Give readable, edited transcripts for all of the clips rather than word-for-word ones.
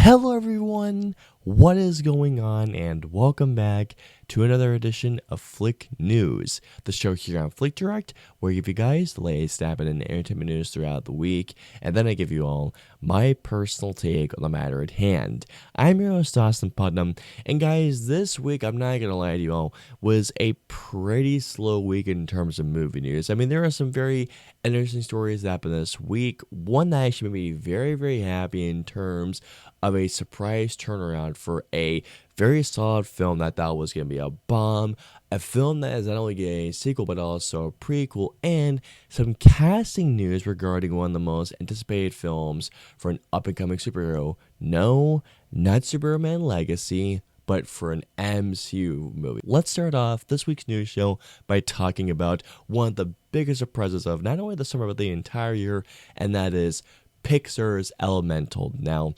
Hello everyone, what is going on, and welcome back to another edition of Flick News, the show here on Flick Direct, where I give you guys the latest happening in entertainment news throughout the week, and then I give you all my personal take on the matter at hand. I'm your host, Austin Putnam, and guys, this week, I'm not gonna lie to you all, was a pretty slow week in terms of movie news. I mean, there are some very interesting stories that happened this week. One that actually made me very, very happy in terms of a surprise turnaround for a very solid film that I thought was going to be a bomb, a film that is not only getting a sequel but also a prequel, and some casting news regarding one of the most anticipated films for an up-and-coming superhero. No, not Superman Legacy, but for an MCU movie. Let's start off this week's news show by talking about one of the biggest surprises of not only the summer but the entire year, and that is Pixar's Elemental. Now,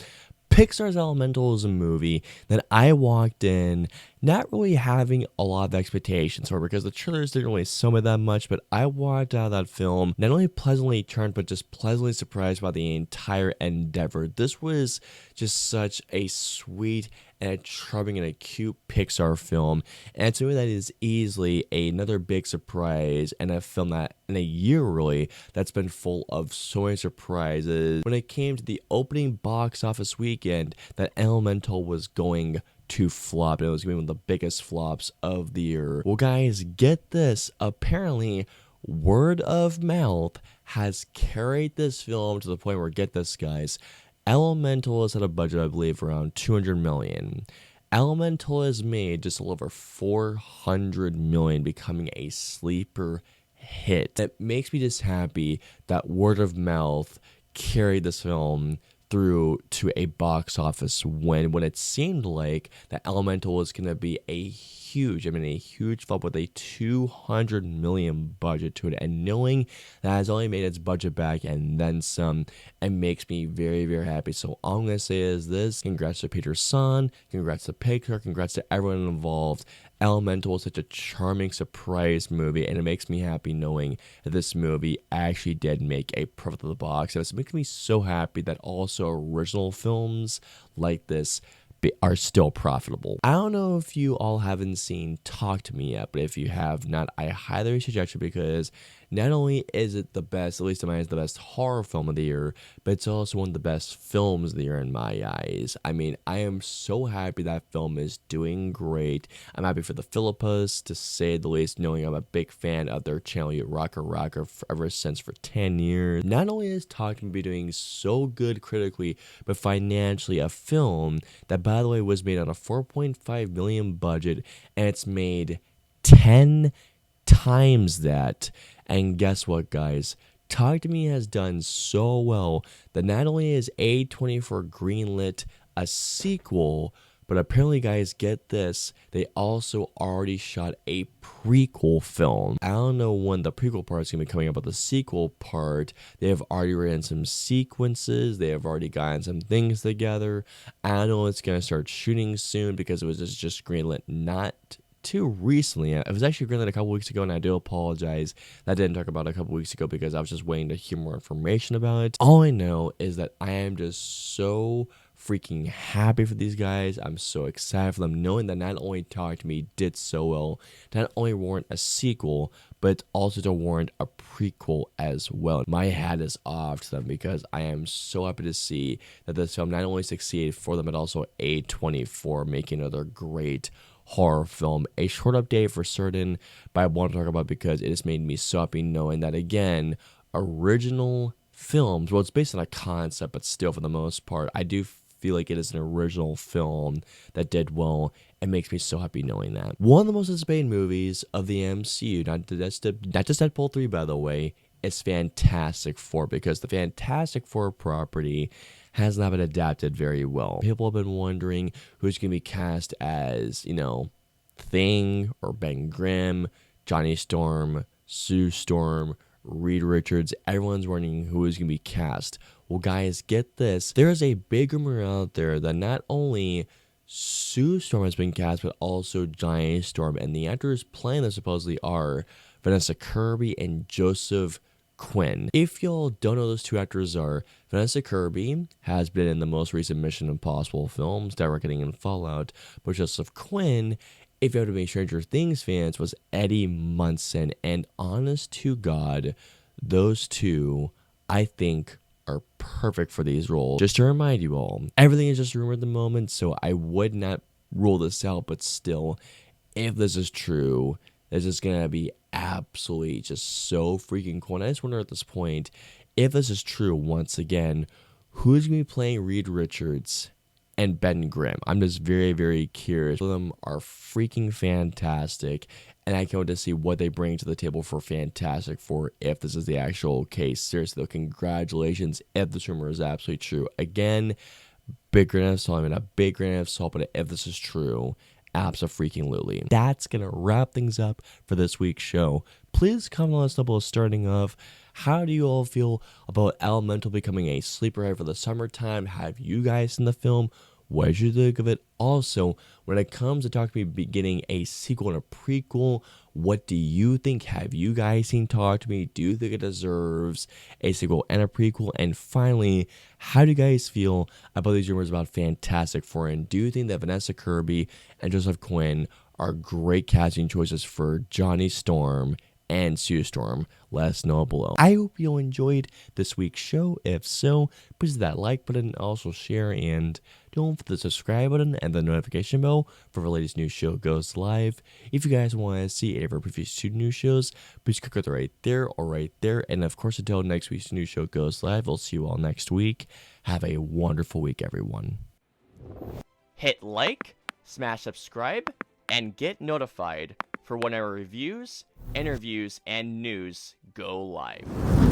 Pixar's Elemental is a movie that I walked in not really having a lot of expectations for, because the trailers didn't really sell me that much, but I walked out of that film not only pleasantly turned, but just pleasantly surprised by the entire endeavor. This was just such a sweet and a charming and a cute Pixar film, and to me that is easily another big surprise, and a film that in a year really that's been full of so many surprises. When it came to the opening box office weekend, that Elemental was going to flop. It was going to be one of the biggest flops of the year. Well, guys, get this. Apparently, word of mouth has carried this film to the point where, get this, guys, Elemental has had a budget, I believe, around $200 million. Elemental has made just a little over $400 million, becoming a sleeper hit. It makes me just happy that word of mouth carried this film through to a box office win, when it seemed like that Elemental was going to be a huge flop with a $200 million budget to it, and knowing that has only made its budget back and then some, it makes me very, very happy. So all I'm going to say is this: congrats to Peter Son, congrats to Pixar, congrats to everyone involved. Elemental is such a charming surprise movie, and it makes me happy knowing that this movie actually did make a profit of the box. And it makes me so happy that also original films like this are still profitable. I don't know if you all haven't seen Talk to Me yet, but if you have not, I highly suggest it, because not only is it the best, at least in my eyes, the best horror film of the year, but it's also one of the best films of the year in my eyes. I mean, I am so happy that film is doing great. I'm happy for the Philippas, to say the least, knowing I'm a big fan of their channel, Rocker, ever since for 10 years. Not only is Talk to Me doing so good critically, but financially, a film that, by the way, was made on a $4.5 million budget, and it's made 10 times that. And guess what, guys? Talk to Me has done so well that not only is A24 greenlit a sequel, but apparently, guys, get this, they also already shot a prequel film. I don't know when the prequel part is going to be coming up, but the sequel part, they have already written some sequences, they have already gotten some things together. I don't know when it's going to start shooting soon, because it was just greenlit not too recently. It was actually greenlit a couple weeks ago, and I do apologize that I didn't talk about it a couple weeks ago, because I was just waiting to hear more information about it. All I know is that I am just so freaking happy for these guys. I'm so excited for them, knowing that not only Talk to Me did so well, not only warrant a sequel, but also to warrant a prequel as well. My hat is off to them, because I am so happy to see that this film not only succeeded for them, but also A24 making another great horror film. A short update for certain, but I want to talk about because it has made me so happy knowing that, again, original films, well, it's based on a concept, but still, for the most part, I do feel like it is an original film that did well. It makes me so happy knowing that. One of the most anticipated movies of the MCU, not just Deadpool 3, by the way, is Fantastic Four, because the Fantastic Four property has not been adapted very well. People have been wondering who's going to be cast as, Thing or Ben Grimm, Johnny Storm, Sue Storm, Reed Richards. Everyone's wondering who is going to be cast. Well, guys, get this. There is a big rumor out there that not only Sue Storm has been cast, but also Johnny Storm. And the actors playing them supposedly are Vanessa Kirby and Joseph Quinn. If y'all don't know, those two actors are Vanessa Kirby, has been in the most recent Mission Impossible films, directing in Fallout, but Joseph Quinn, if you have to be Stranger Things fans, was Eddie Munson. And honest to God, those two, I think, are perfect for these roles. Just to remind you all, everything is just a rumor at the moment, so I would not rule this out, but still, if this is true, this is gonna be absolutely just so freaking cool. And I just wonder at this point, if this is true once again, who's gonna be playing Reed Richards and Ben Grimm? I'm just very, very curious. Both of them are freaking fantastic, and I can't wait to see what they bring to the table for Fantastic Four if this is the actual case. Seriously though, congratulations if this rumor is absolutely true. Again, big grain of salt. I mean, a big grain of salt, but if this is true, abso-freaking-lutely. That's gonna wrap things up for this week's show. Please comment on us below. Starting off, how do you all feel about Elemental becoming a sleeper hit for the summertime? Have you guys seen the film? What did you think of it? Also, when it comes to Talk to Me getting a sequel and a prequel, what do you think? Have you guys seen Talk to Me? Do you think it deserves a sequel and a prequel? And finally, how do you guys feel about these rumors about Fantastic Four? And do you think that Vanessa Kirby and Joseph Quinn are great casting choices for Johnny Storm and Sue Storm? Let us know below. I hope you enjoyed this week's show. If so, please hit that like button, also share, and don't forget the subscribe button and the notification bell for the latest new show goes live. If you guys want to see any of our previous 2 new shows, please click it right there or right there. And of course, until next week's new show goes live, we'll see you all next week. Have a wonderful week, everyone. Hit like, smash subscribe, and get notified for when our reviews, interviews, and news go live.